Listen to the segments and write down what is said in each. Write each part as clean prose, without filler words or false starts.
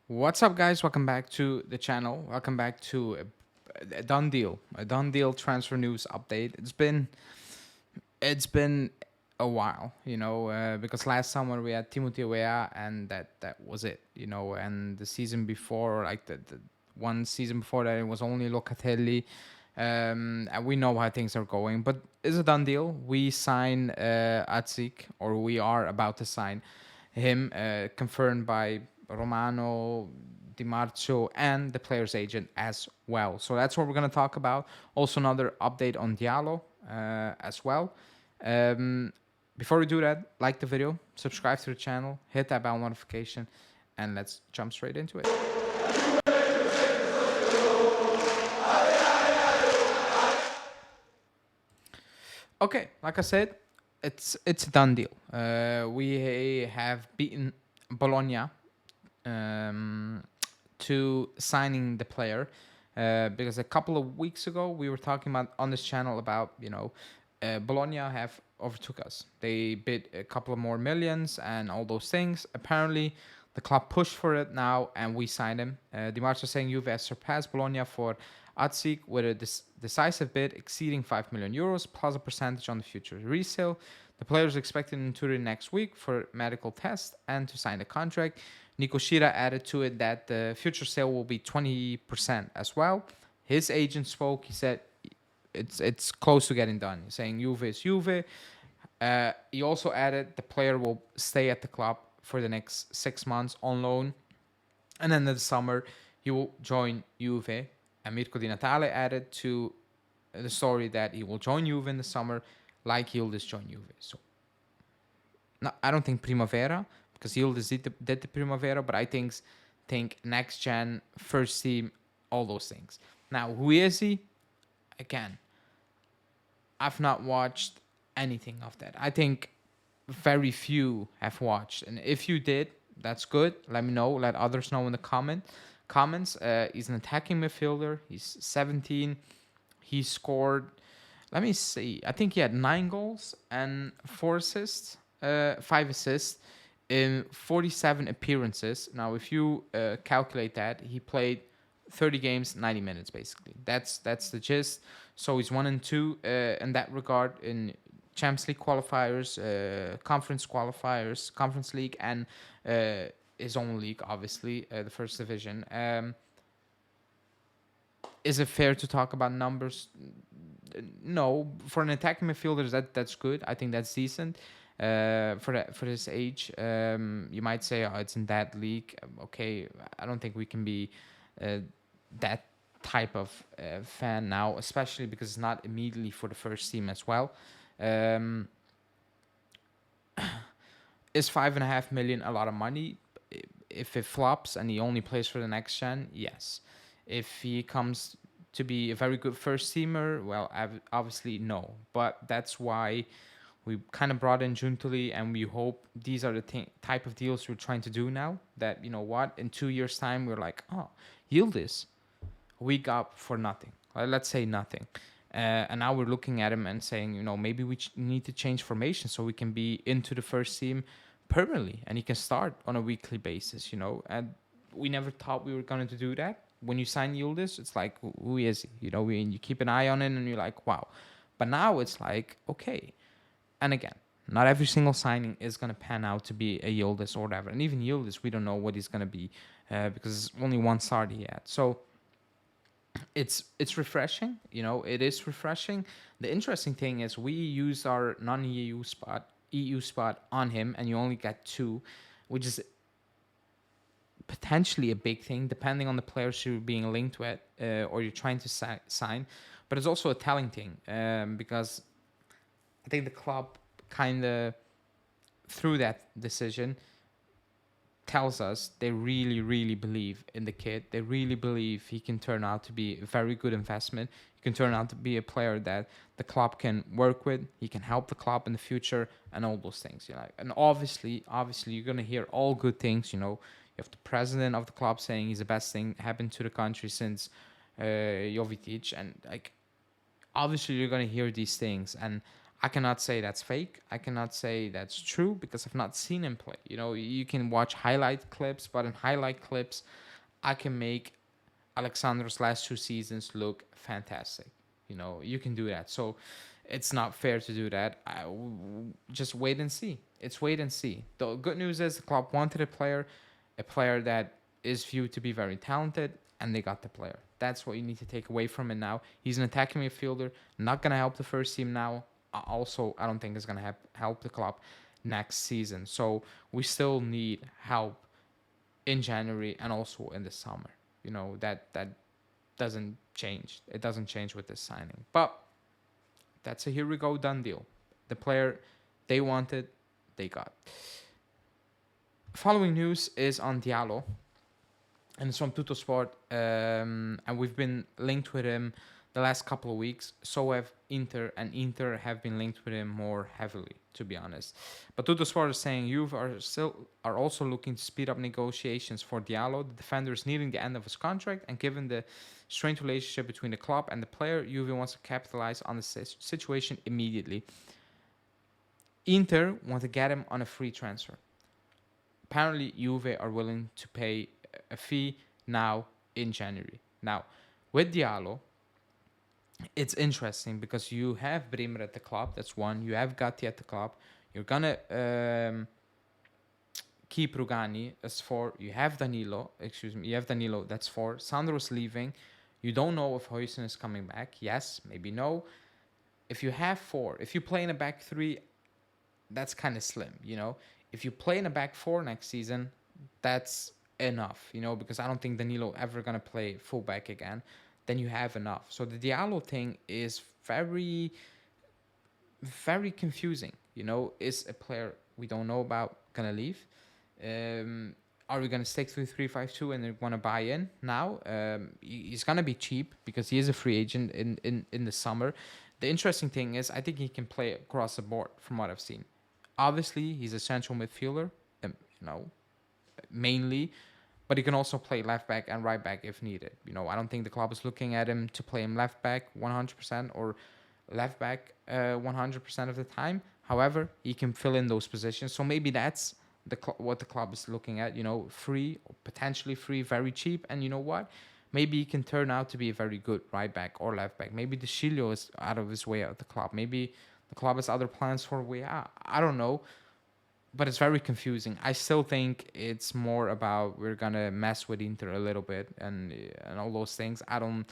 What's up, guys? Welcome back to the channel. Welcome back to a done deal transfer news update. It's been a while, because last summer we had Timothy Weah, and that was it, and the season before, like the one season before that, it was only Locatelli, and we know how things are going. But it's a done deal. We sign Adzic, or we are about to sign him, confirmed by Romano, Di Marzio, and the player's agent as well. So that's what we're going to talk about. Also, another update on DJALO as well. Um, Before we do that, like the video, subscribe to the channel, hit that bell notification, and let's jump straight into it. Okay, like I said, it's a done deal. We have beaten Bologna um, to signing the player, because a couple of weeks ago we were talking about on this channel about Bologna have overtook us. They bid a couple of more millions and all those things. Apparently, the club pushed for it now, and we signed him. Di Marzio saying Juve has surpassed Bologna for Adzic with a decisive bid exceeding 5 million euros plus a percentage on the future resale. The player is expected in Turin next week for medical test and to sign the contract. Nico Shira added to it that the future sale will be 20% as well. His agent spoke. He said it's close to getting done. He's saying Juve is Juve. He also added the player will stay at the club for the next 6 months on loan, and then in the summer he will join Juve. And Mirko Di Natale added to the story that he will join Juve in the summer, like Yildiz joined Juve. So no, I don't think Primavera, because Yildiz did the Primavera, but I think next gen, first team, all those things. Now, who is he? Again, I've not watched anything of that. I think very few have watched, and if you did, that's good. Let me know. Let others know in the comments. He's an attacking midfielder. He's 17. He scored. Let me see. I think he had 9 goals and 4 assists, 5 assists in 47 appearances. Now, if you calculate that, he played 30 games, 90 minutes, basically. That's the gist. So he's 1 and 2 in that regard in Champions League qualifiers, conference qualifiers, Conference League, and his own league, obviously, the first division. Is it fair to talk about numbers? No, for an attacking midfielder, that's good. I think that's decent. For this age, you might say, oh, it's in that league. Okay, I don't think we can be that type of fan now, especially because it's not immediately for the first team as well. Um, is 5.5 million a lot of money? If it flops and he only plays for the next gen, yes. If he comes to be a very good first teamer, well, obviously no. But that's why we kind of brought in Juntuli, and we hope these are the type of deals we're trying to do now. That, you know what, in 2 years' time, we're like, oh, Yildiz, we got for nothing. Let's say nothing. And now we're looking at him and saying, maybe we need to change formation so we can be into the first team permanently, and he can start on a weekly basis, And we never thought we were going to do that. When you sign Yildiz, it's like, who is he? You keep an eye on it, and you're like, wow. But now it's like, okay. And again, not every single signing is going to pan out to be a Yildiz or whatever. And even Yildiz, we don't know what he's going to be, because it's only one start he had. So it's refreshing, it is refreshing. The interesting thing is we used our non-EU spot on him, and you only get 2, which is potentially a big thing depending on the players you're being linked with, or you're trying to sign. But it's also a telling thing, because I think the club kind of, through that decision, tells us they really, really believe in the kid. They really believe he can turn out to be a very good investment. He can turn out to be a player that the club can work with. He can help the club in the future, and all those things. And obviously, you're gonna hear all good things. You have the president of the club saying he's the best thing happened to the country since Jovetic, and obviously you're gonna hear these things. And I cannot say that's fake. I cannot say that's true because I've not seen him play. You know, you can watch highlight clips, but in highlight clips, I can make Alexander's last 2 seasons look fantastic. You know, you can do that. So it's not fair to do that. Just wait and see. It's wait and see. The good news is the club wanted a player that is viewed to be very talented, and they got the player. That's what you need to take away from it now. He's an attacking midfielder, not going to help the first team now. Also, I don't think it's going to help the club next season. So we still need help in January and also in the summer. You know, that doesn't change. It doesn't change with this signing. But that's a here we go done deal. The player they wanted, they got. Following news is on DJALO, and it's from Tuttosport, and we've been linked with him the last couple of weeks. So have Inter, and Inter have been linked with him more heavily, to be honest. But Tuttosport is saying Juve are also looking to speed up negotiations for DJALO. The defender is nearing the end of his contract, and given the strained relationship between the club and the player, Juve wants to capitalize on the situation immediately. Inter want to get him on a free transfer. Apparently, Juve are willing to pay a fee now in January. Now, with DJALO, it's interesting because you have Bremer at the club. That's one. You have Gatti at the club. You're gonna keep Rugani as 4. You have Danilo. You have Danilo. That's 4. Sandro's leaving. You don't know if Huijsen is coming back. Yes, maybe no. If you have 4, if you play in a back 3, that's kind of slim, you know. If you play in a back 4 next season, that's enough, you know, because I don't think Danilo ever gonna play fullback again. Then you have enough. So the DJALO thing is very, very confusing. You know, is a player we don't know about gonna leave? Are we gonna stick to 3-5-2 and they're gonna buy in now? He's gonna be cheap because he is a free agent in the summer. The interesting thing is I think he can play across the board from what I've seen. Obviously, he's a central midfielder, you know, mainly, but he can also play left back and right back if needed. You know, I don't think the club is looking at him to play him left back 100% or left back 100% of the time. However, he can fill in those positions. So maybe that's what the club is looking at, you know, free, or potentially free, very cheap. And you know what? Maybe he can turn out to be a very good right back or left back. Maybe De Sciglio is out of his way at the club. Maybe the club has other plans for way out. I don't know. But it's very confusing. I still think it's more about we're gonna mess with Inter a little bit and all those things. I don't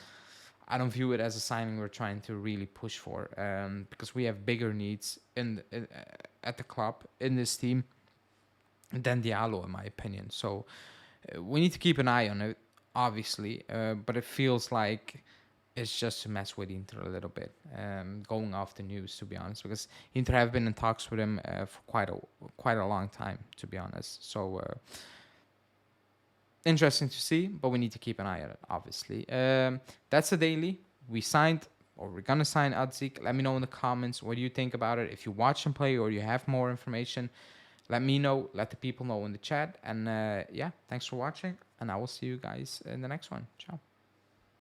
view it as a signing we're trying to really push for, because we have bigger needs at the club in this team than DJALO, in my opinion. So we need to keep an eye on it, obviously. But it feels like it's just to mess with Inter a little bit, going off the news, to be honest, because Inter have been in talks with him for quite a long time, to be honest. So interesting to see, but we need to keep an eye on it, obviously. That's the daily. We signed, or we're gonna sign Adzic. Let me know in the comments what do you think about it. If you watch him play or you have more information, let me know. Let the people know in the chat. And yeah, thanks for watching, and I will see you guys in the next one. Ciao.